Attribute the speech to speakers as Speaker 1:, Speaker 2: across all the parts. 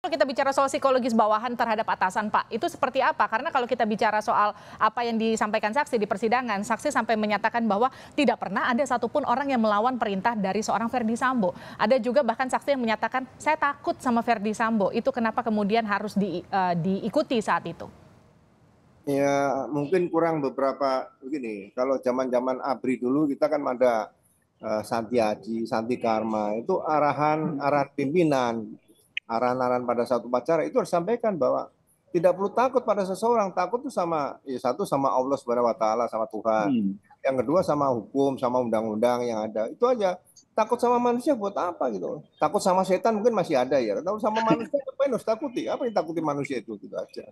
Speaker 1: Kalau kita bicara soal psikologis bawahan terhadap atasan, Pak, itu seperti apa? Karena kalau kita bicara soal apa yang disampaikan saksi di persidangan, saksi sampai menyatakan bahwa tidak pernah ada satupun orang yang melawan perintah dari seorang Verdi Sambo. Ada juga bahkan saksi yang menyatakan, saya takut sama Verdi Sambo. Itu kenapa kemudian harus diikuti saat itu?
Speaker 2: Ya mungkin kurang beberapa begini. Kalau zaman-zaman ABRI dulu kita kan ada Santi Aji, Santi Karma, itu arahan pimpinan, arahan-arahan pada satu upacara itu harus sampaikan bahwa tidak perlu takut pada seseorang. Takut itu sama ya satu sama Allah Subhanahu wa taala, sama Tuhan. Yang kedua sama hukum, sama undang-undang yang ada. Itu aja. Takut sama manusia buat apa gitu. Takut sama setan mungkin masih ada ya. Takut sama manusia apa yang harus takuti? Apa yang takuti manusia itu gitu aja.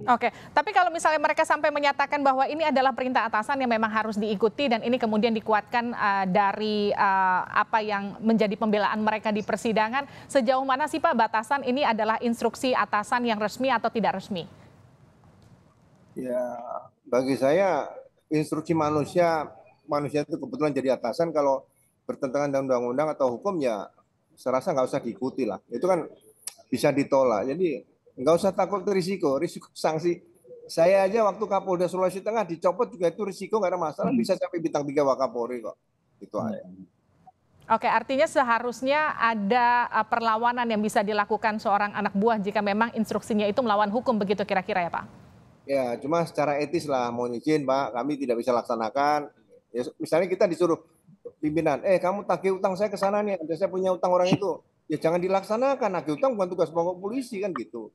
Speaker 1: Oke, tapi kalau misalnya mereka sampai menyatakan bahwa ini adalah perintah atasan yang memang harus diikuti dan ini kemudian dikuatkan dari apa yang menjadi pembelaan mereka di persidangan, sejauh mana sih Pak batasan ini adalah instruksi atasan yang resmi atau tidak resmi?
Speaker 2: Ya, bagi saya instruksi manusia itu kebetulan jadi atasan kalau bertentangan dengan undang-undang atau hukum ya serasa nggak usah diikuti lah. Itu kan bisa ditolak. Jadi nggak usah takut risiko sanksi. Saya aja waktu Kapolda Sulawesi Tengah dicopot juga itu risiko nggak ada masalah, bisa sampai bintang 3 Wakapolri kok. Itu aja.
Speaker 1: Oke, artinya seharusnya ada perlawanan yang bisa dilakukan seorang anak buah jika memang instruksinya itu melawan hukum begitu kira-kira ya Pak?
Speaker 2: Ya, cuma secara etis lah, mohon izin Pak, kami tidak bisa laksanakan. Ya, misalnya kita disuruh pimpinan, kamu tagih utang saya ke sana nih, ada saya punya utang orang itu. Ya jangan dilaksanakan, nagih utang bukan tugas pokok polisi kan gitu.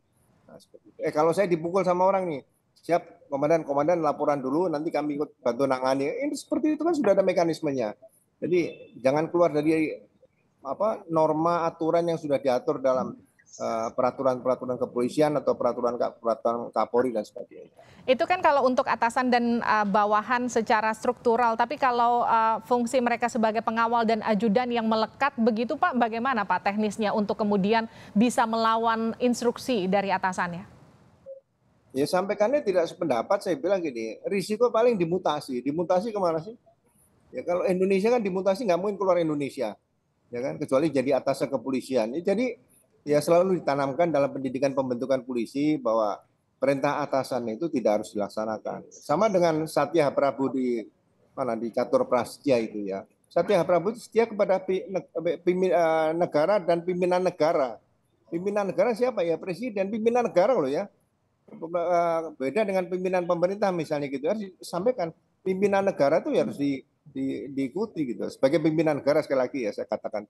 Speaker 2: Nah, seperti itu. Kalau saya dipukul sama orang nih, siap komandan laporan dulu, nanti kami ikut bantu nangani. Ini seperti itu kan sudah ada mekanismenya. Jadi jangan keluar dari norma aturan yang sudah diatur dalam peraturan-peraturan kepolisian atau peraturan Kapolri dan sebagainya.
Speaker 1: Itu kan kalau untuk atasan dan bawahan secara struktural, tapi kalau fungsi mereka sebagai pengawal dan ajudan yang melekat begitu Pak, bagaimana Pak teknisnya untuk kemudian bisa melawan instruksi dari atasannya?
Speaker 2: Ya sampaikannya tidak sependapat, saya bilang gini, risiko paling dimutasi. Dimutasi kemana sih? Ya kalau Indonesia kan dimutasi nggak mungkin keluar Indonesia, ya kan? Kecuali jadi atasan kepolisian. Ya, jadi ya selalu ditanamkan dalam pendidikan pembentukan polisi bahwa perintah atasan itu tidak harus dilaksanakan. Sama dengan Satya Prabu di Catur Prastya itu ya. Satya Prabu itu setia kepada negara dan pimpinan negara. Pimpinan negara siapa ya? Presiden, pimpinan negara loh ya. Beda dengan pimpinan pemerintah misalnya gitu. Harus disampaikan pimpinan negara itu ya harus diikuti gitu. Sebagai pimpinan negara sekali lagi ya saya katakan.